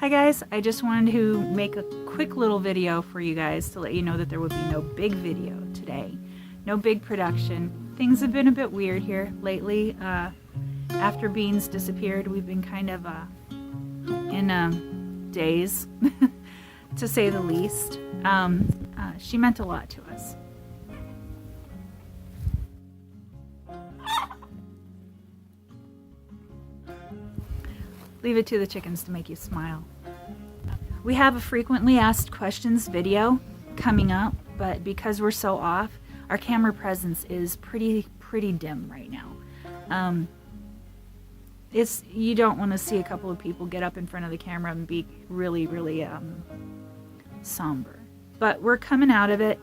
Hi guys, I just wanted to make a quick little video for you guys to let you know that there will be no big video today. No big production. Things have been a bit weird here lately. After Beans disappeared, we've been kind of in daze, to say the least. She meant a lot to us. Leave it to the chickens to make you smile. We have a frequently asked questions video coming up, but because we're so off, our camera presence is pretty dim right now. You don't want to see a couple of people get up in front of the camera and be really somber. But we're coming out of it,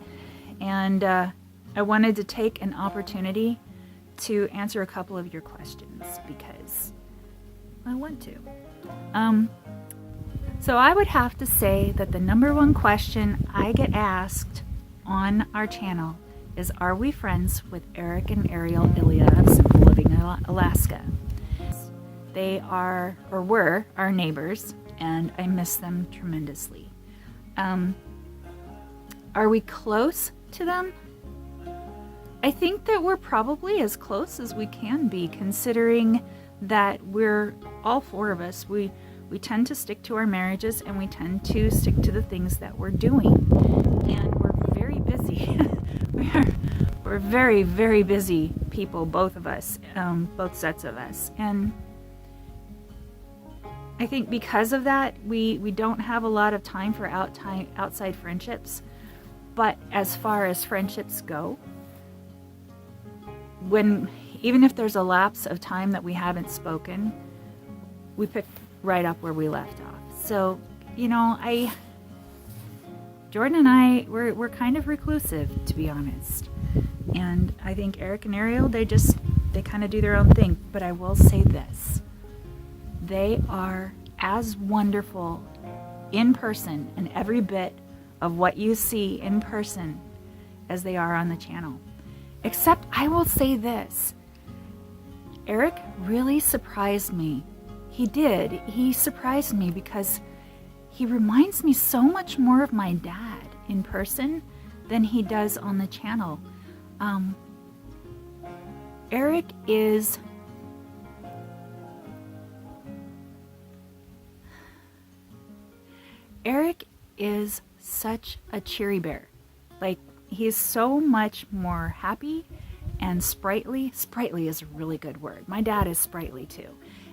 and I wanted to take an opportunity to answer a couple of your questions because I want to. So I would have to say that the number one question I get asked on our channel is, are we friends with Eric and Arielle Ilya of Simple Living Alaska? They are, or were, our neighbors, and I miss them tremendously. Are we close to them? I think that we're probably as close as we can be, considering that we're all four of us. We tend to stick to our marriages, and we tend to stick to the things that we're doing, and we're very busy. we're very busy people, both of us, both sets of us, and I think because of that we don't have a lot of time for outside friendships. But as far as friendships go, even if there's a lapse of time that we haven't spoken, we pick right up where we left off. So, you know, Jordan and I, we're kind of reclusive, to be honest. And I think Eric and Arielle, they kind of do their own thing. But I will say this. They are as wonderful in person, and every bit of what you see in person as they are on the channel. Except I will say this. Eric really surprised me. He did. He surprised me because he reminds me so much more of my dad in person than he does on the channel. Eric is such a cheery bear. Like, he's so much more happy and sprightly. Sprightly is a really good word. My dad is sprightly too.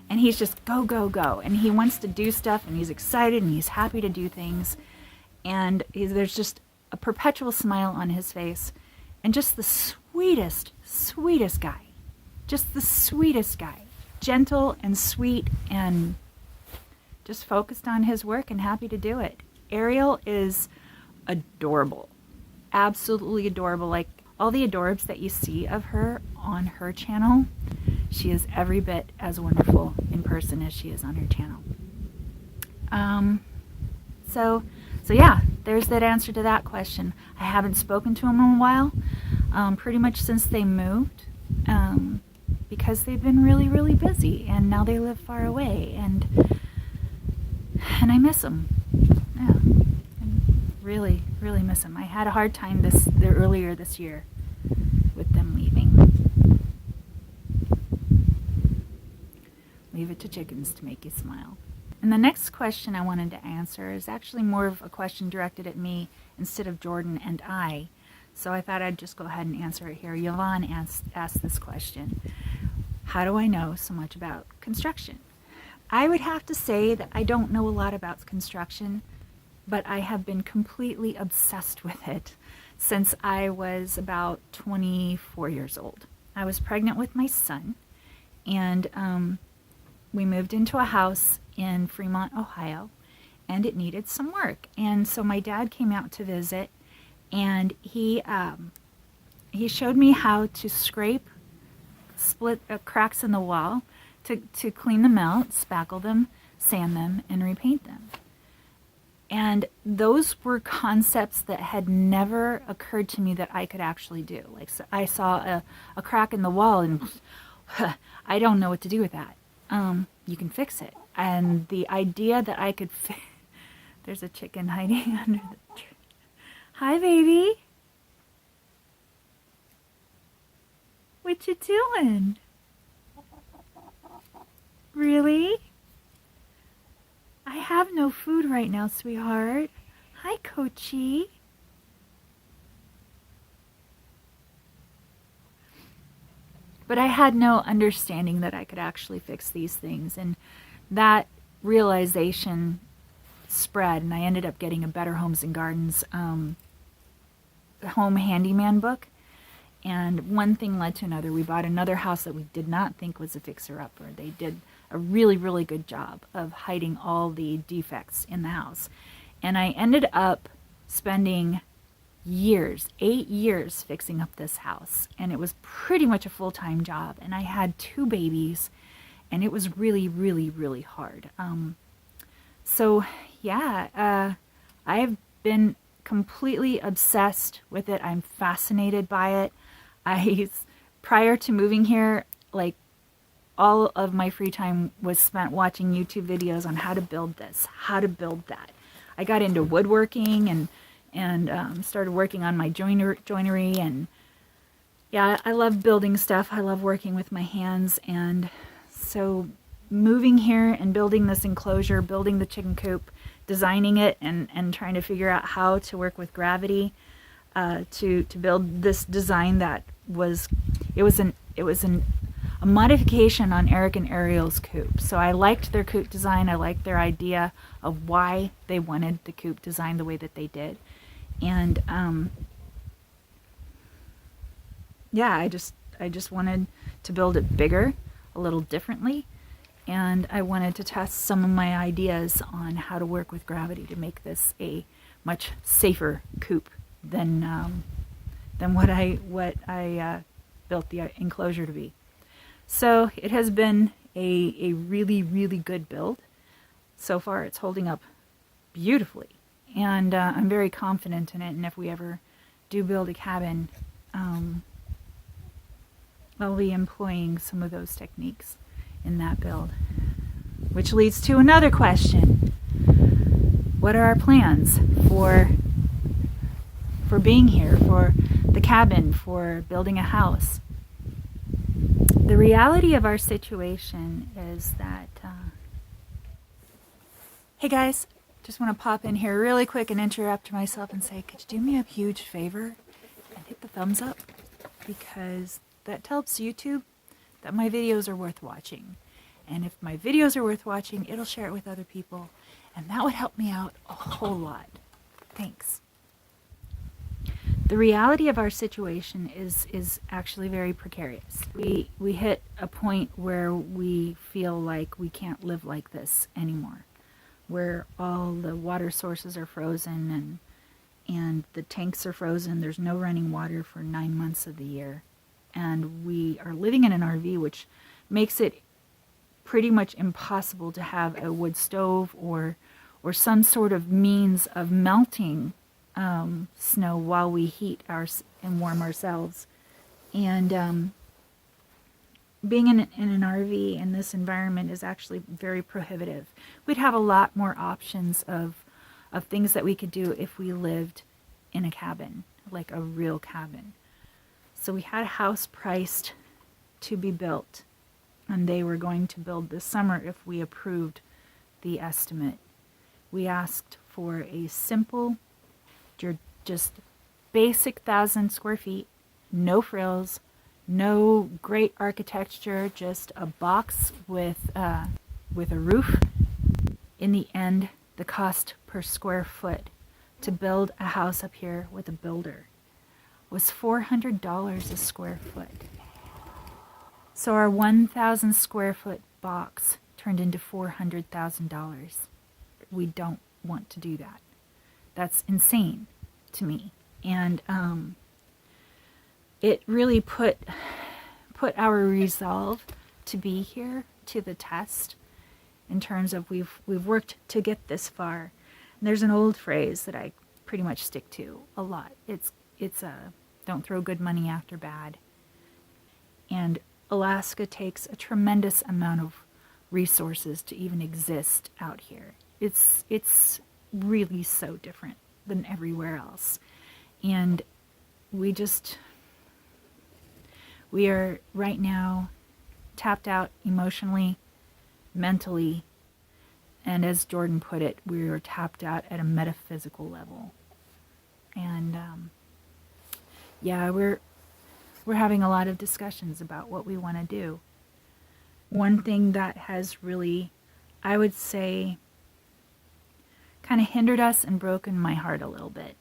And he's just go, go, go. And he wants to do stuff, and he's excited, and he's happy to do things. And there's just a perpetual smile on his face. And just the sweetest guy. Just the sweetest guy. Gentle and sweet and just focused on his work and happy to do it. Arielle is adorable. Absolutely adorable. Like all the adorbs that you see of her on her channel, she is every bit as wonderful in person as she is on her channel. So yeah, there's that answer to that question. I haven't spoken to them in a while, pretty much since they moved, because they've been really busy, and now they live far away, and I miss them. Yeah, and really miss them. I had a hard time earlier this year with them leaving. Leave it to chickens to make you smile. And the next question I wanted to answer is actually more of a question directed at me instead of Jordan and I. So I thought I'd just go ahead and answer it here. Yvonne asked this question. How do I know so much about construction? I would have to say that I don't know a lot about construction, but I have been completely obsessed with it since I was about 24 years old. I was pregnant with my son, and we moved into a house in Fremont, Ohio, and it needed some work. And so my dad came out to visit, and he showed me how to split cracks in the wall, to clean them out, spackle them, sand them, and repaint them. And those were concepts that had never occurred to me that I could actually do. Like, so I saw a crack in the wall, and I don't know what to do with that. you can fix it. And the idea that I could there's a chicken hiding under the tree. Hi, baby. What you doing? Really? I have no food right now, sweetheart. Hi, Coachy. But I had no understanding that I could actually fix these things, and that realization spread, and I ended up getting a Better Homes and Gardens home handyman book, and one thing led to another. We bought another house that we did not think was a fixer-upper. They did a really, really good job of hiding all the defects in the house, and I ended up spending years, 8 years fixing up this house, and it was pretty much a full-time job, and I had 2 babies, and it was really, really, really hard. So yeah, I've been completely obsessed with it. I'm fascinated by it. Prior to moving here, like, all of my free time was spent watching YouTube videos on how to build this, how to build that. I got into woodworking and started working on my joinery, and yeah, I love building stuff. I love working with my hands, and so moving here and building this enclosure, building the chicken coop, designing it, and trying to figure out how to work with gravity to build this design that was a modification on Eric and Arielle's coop. So I liked their coop design. I liked their idea of why they wanted the coop designed the way that they did. And yeah, I just wanted to build it bigger, a little differently, and I wanted to test some of my ideas on how to work with gravity to make this a much safer coop than what I built the enclosure to be. So it has been a really, really good build. So far it's holding up beautifully, and I'm very confident in it, and if we ever do build a cabin, I'll be employing some of those techniques in that build. Which leads to another question. What are our plans for being here, for the cabin, for building a house? The reality of our situation is that, hey guys, just want to pop in here really quick and interrupt myself and say, could you do me a huge favor and hit the thumbs up? Because that tells YouTube that my videos are worth watching. And if my videos are worth watching, it'll share it with other people. And that would help me out a whole lot. Thanks. The reality of our situation is actually very precarious. We hit a point where we feel like we can't live like this anymore, where all the water sources are frozen and the tanks are frozen. There's no running water for 9 months of the year. And we are living in an RV, which makes it pretty much impossible to have a wood stove or some sort of means of melting snow while we heat and warm ourselves. And being in an RV in this environment is actually very prohibitive. We'd have a lot more options of things that we could do if we lived in a cabin, like a real cabin. So we had a house priced to be built, and they were going to build this summer if we approved the estimate. We asked for a simple, just basic 1,000 square feet, no frills, no great architecture, just a box with a roof. In the end, the cost per square foot to build a house up here with a builder was $400 a square foot. So our 1,000 square foot box turned into $400,000. We don't want to do that. That's insane to me. And it really put our resolve to be here to the test, in terms of we've worked to get this far. And there's an old phrase that I pretty much stick to a lot. It's don't throw good money after bad. And Alaska takes a tremendous amount of resources to even exist out here. It's really so different than everywhere else. And we are right now tapped out emotionally, mentally, and as Jordan put it, we are tapped out at a metaphysical level. And yeah, we're having a lot of discussions about what we want to do. One thing that has really, I would say, kind of hindered us and broken my heart a little bit.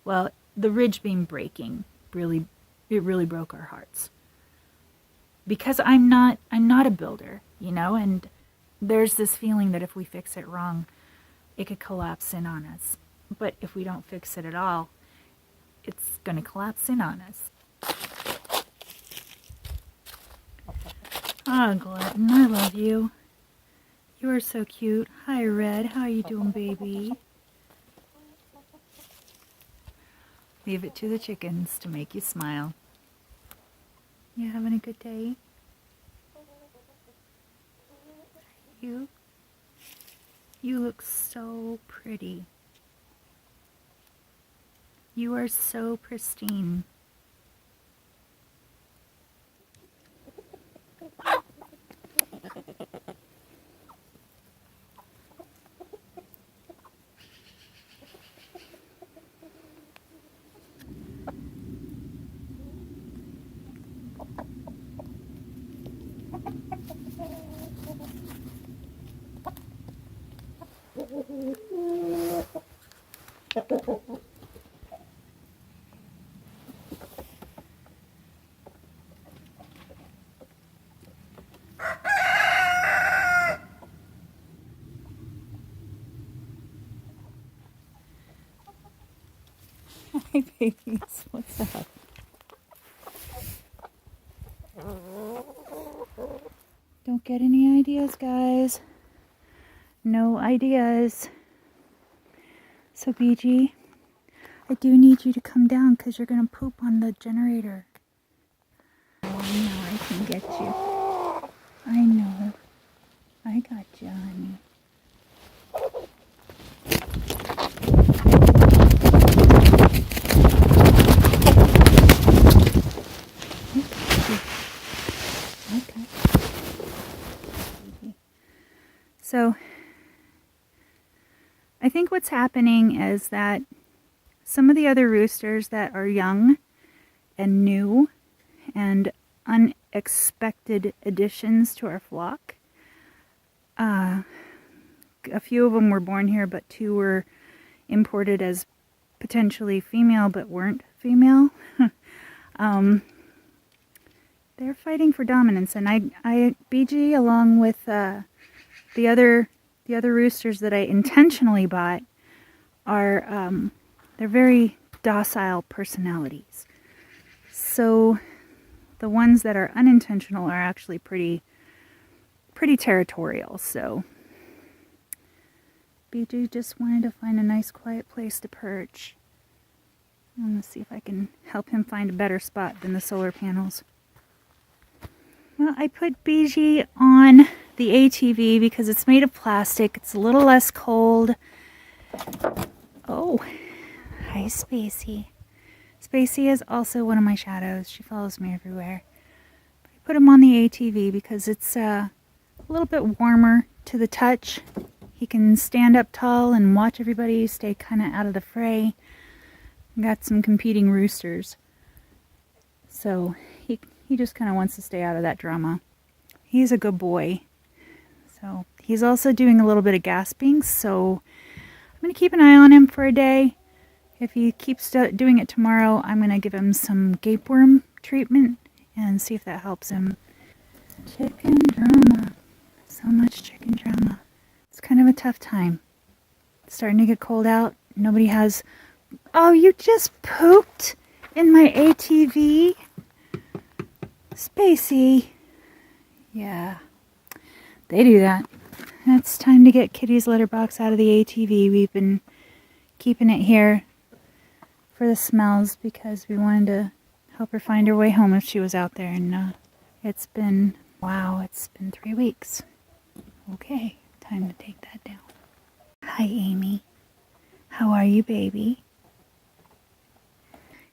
Well, the ridge beam breaking really broke our hearts. Because I'm not a builder, you know, and there's this feeling that if we fix it wrong, it could collapse in on us. But if we don't fix it at all, it's going to collapse in on us. Ah, Glutton, I love you. You are so cute. Hi, Red. How you doing, baby? Leave it to the chickens to make you smile. You having a good day? You look so pretty. You are so pristine. Hi, babies. What's up? Don't get any ideas, guys. No ideas. So, BG, I do need you to come down because you're going to poop on the generator. Oh, I know I can get you. I know. I got you, honey. Okay. So, I think what's happening is that some of the other roosters that are young and new and unexpected additions to our flock, a few of them were born here, but 2 were imported as potentially female but weren't female. They're fighting for dominance, and BG, along with the other roosters that I intentionally bought, are they're very docile personalities. So the ones that are unintentional are actually pretty territorial. So BG just wanted to find a nice quiet place to perch. I'm gonna see if I can help him find a better spot than the solar panels. Well, I put BG on the ATV because it's made of plastic. It's a little less cold. Oh, hi, Spacey. Spacey is also one of my shadows. She follows me everywhere. But I put him on the ATV because it's a little bit warmer to the touch. He can stand up tall and watch everybody stay kind of out of the fray. Got some competing roosters. So he just kind of wants to stay out of that drama. He's a good boy. So he's also doing a little bit of gasping, so I'm going to keep an eye on him for a day. If he keeps doing it tomorrow, I'm going to give him some gapeworm treatment and see if that helps him. Chicken drama. So much chicken drama. It's kind of a tough time. It's starting to get cold out. Nobody has... Oh, you just pooped in my ATV? Spacey. Yeah, they do that. It's time to get Kitty's litter box out of the ATV. We've been keeping it here for the smells because we wanted to help her find her way home if she was out there. And it's been 3 weeks. Okay, time to take that down. Hi, Amy. How are you, baby?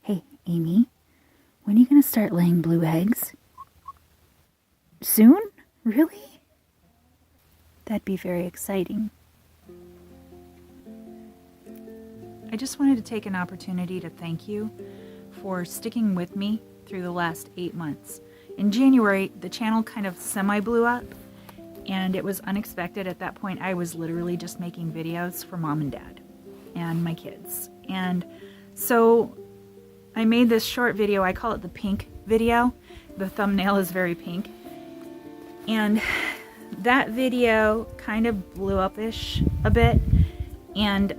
Hey, Amy, when are you going to start laying blue eggs? Soon? Really? That'd be very exciting. I just wanted to take an opportunity to thank you for sticking with me through the last 8 months. In January, the channel kind of semi-blew up, and it was unexpected. At that point, I was literally just making videos for mom and dad and my kids. And so I made this short video. I call it the pink video. The thumbnail is very pink. And that video kind of blew up-ish a bit, and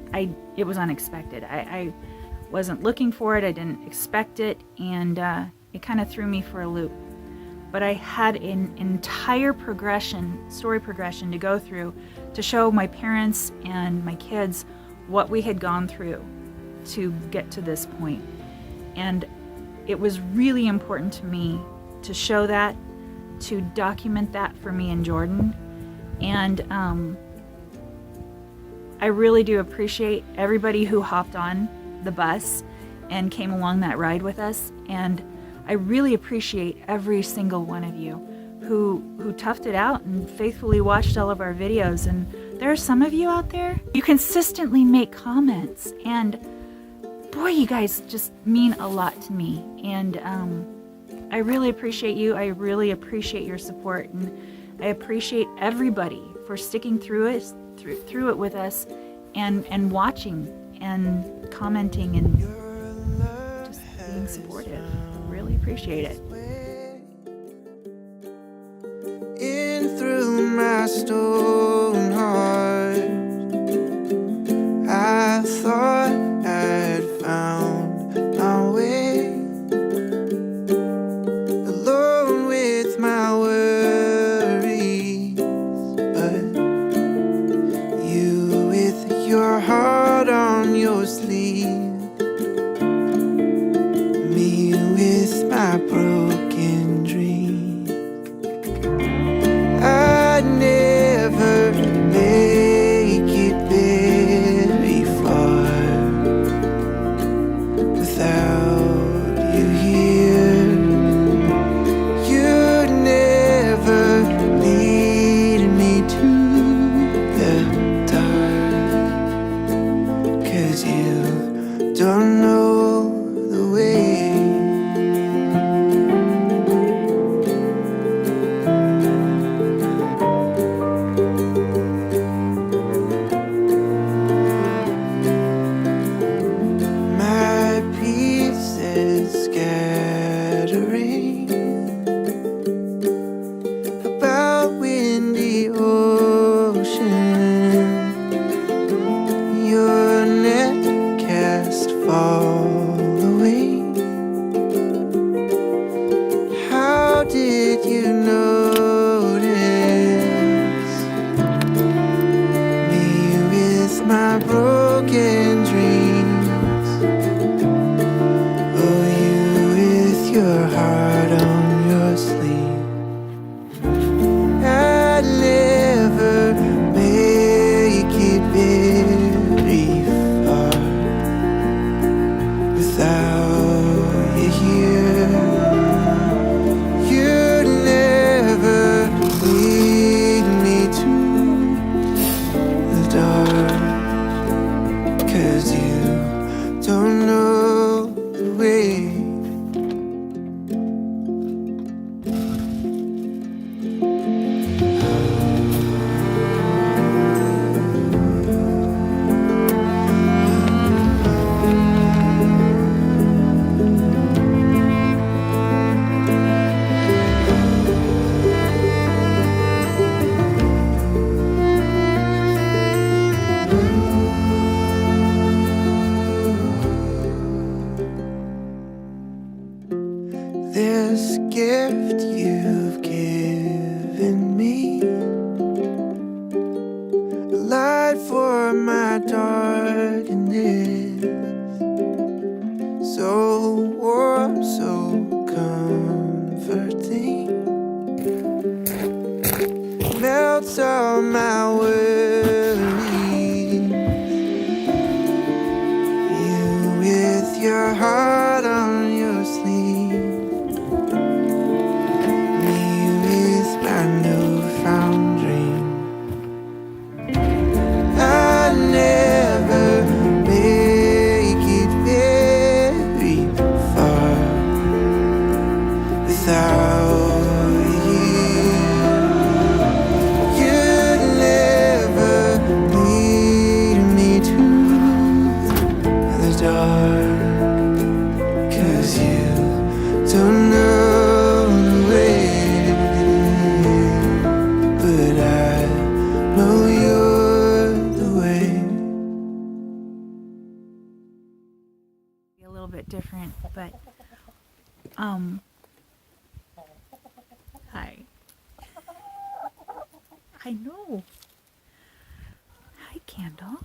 it was unexpected. I wasn't looking for it, I didn't expect it, and it kind of threw me for a loop. But I had an entire story progression to go through to show my parents and my kids what we had gone through to get to this point. And it was really important to me to show that, to document that for me and Jordan. And I really do appreciate everybody who hopped on the bus and came along that ride with us. And I really appreciate every single one of you who toughed it out and faithfully watched all of our videos. And there are some of you out there, you consistently make comments, and boy, you guys just mean a lot to me. And I really appreciate you. I really appreciate your support, and I appreciate everybody for sticking through it with us, and watching and commenting and just being supportive. Really appreciate it. In through my stone heart, I thought I'd found my way, alone with my worries, but you with your heart on your sleeve, me with my broken dreams. I'd never make it very far without you here. You'd never lead me to the dark, 'cause you don't know the way. My pieces scattering about windy ocean, your net cast fall away. How did you notice me with my broken dreams? Oh, you with your heart on your sleeve. I'd never make it very far without you here. You'd never lead me to the dark, 'cause you don't know the way. This gift you've given me, a light for my darkness, so warm, so comforting, melts erase all my worries. You with your heart on your sleeve, me with my newfound dream. I never make it very far without you. You never lead me to the dark, 'cause you don't know the way, but I know you're the way. A little bit different, but hi. I know. Hi, Gandalf.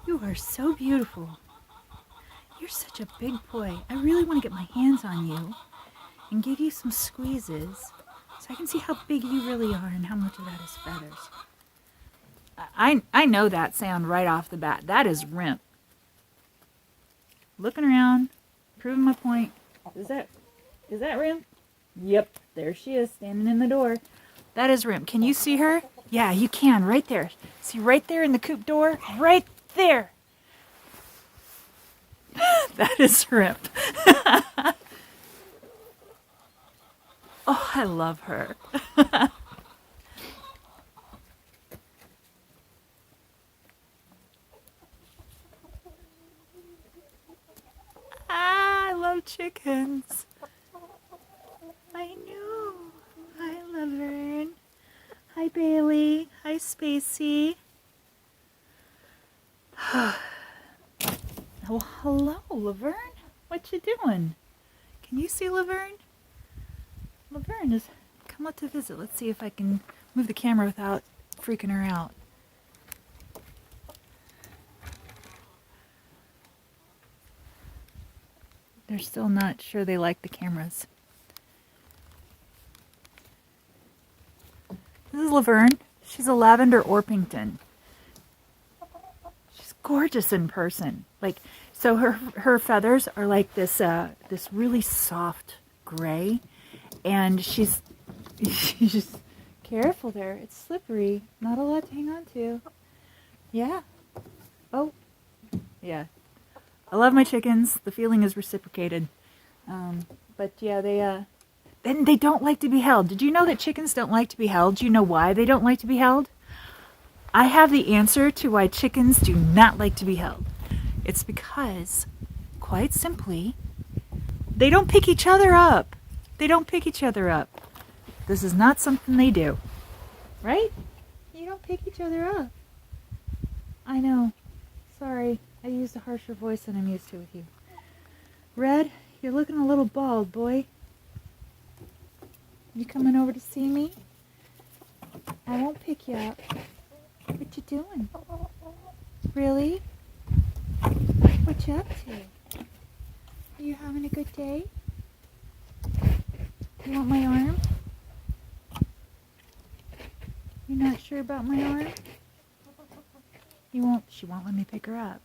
You are so beautiful. You're such a big boy. I really want to get my hands on you and give you some squeezes so I can see how big you really are and how much of that is feathers. I know that sound right off the bat. That is Rimp. Looking around, proving my point. Is that Rimp? Yep, there she is, standing in the door. That is Rimp. Can you see her? Yeah, you can, right there. See, right there in the coop door? Right there. That is Rimp. Oh, I love her. I love chickens. I know. Hi, Laverne. Hi, Bailey. Hi, Spacey. Oh, hello, Laverne. What you doing? Can you see Laverne? Laverne has come out to visit. Let's see if I can move the camera without freaking her out. They're still not sure they like the cameras. This is Laverne. She's a lavender Orpington. She's gorgeous in person. Like, so her feathers are like this this really soft gray, and she's just careful there. It's slippery. Not a lot to hang on to. Yeah. Oh. Yeah. I love my chickens. The feeling is reciprocated. But yeah, they don't like to be held. Did you know that chickens don't like to be held? Do you know why they don't like to be held? I have the answer to why chickens do not like to be held. It's because, quite simply, they don't pick each other up. They don't pick each other up. This is not something they do. Right? You don't pick each other up. I know. Sorry. I used a harsher voice than I'm used to with you. Red, you're looking a little bald, boy. You coming over to see me? I won't pick you up. What you doing? Really? What you up to? Are you having a good day? You want my arm? You're not sure about my arm? She won't let me pick her up.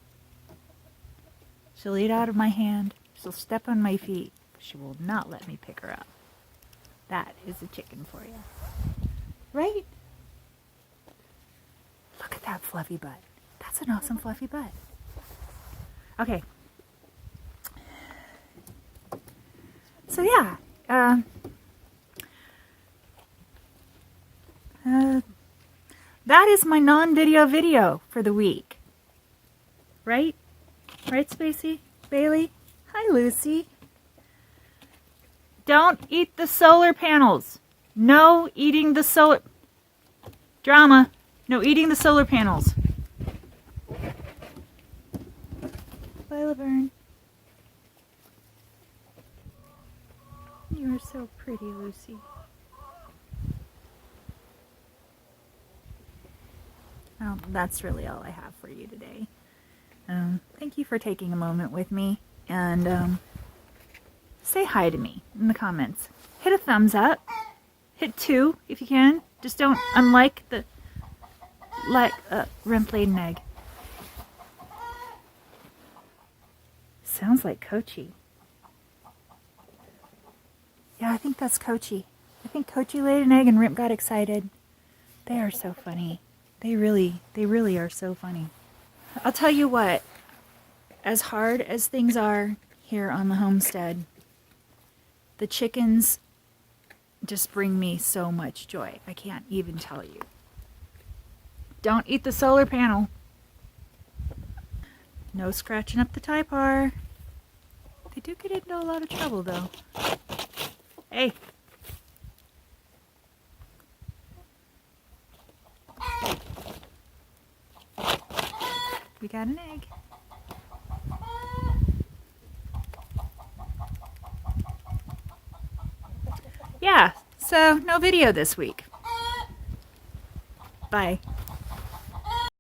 She'll eat out of my hand. She'll step on my feet. She will not let me pick her up. That is a chicken for you. Right? Look at that fluffy butt. That's an awesome fluffy butt. Okay. So yeah. That is my non-video video for the week. Right? Right, Spacey? Bailey? Hi, Lucy. Don't eat the solar panels. No eating the solar... Drama. No eating the solar panels. Bye, Laverne. You are so pretty, Lucy. Well, that's really all I have for you today. Thank you for taking a moment with me, and say hi to me in the comments. Hit a thumbs up. Hit 2 if you can. Just don't unlike the Rem-laid an egg. Sounds like Kochi. Yeah, I think that's Kochi. I think Kochi laid an egg and Rimp got excited. They are so funny. They really are so funny. I'll tell you what, as hard as things are here on the homestead, the chickens just bring me so much joy. I can't even tell you. Don't eat the solar panel. No scratching up the Typar. They do get into a lot of trouble though. Hey. We got an egg. Yeah, so no video this week. Bye.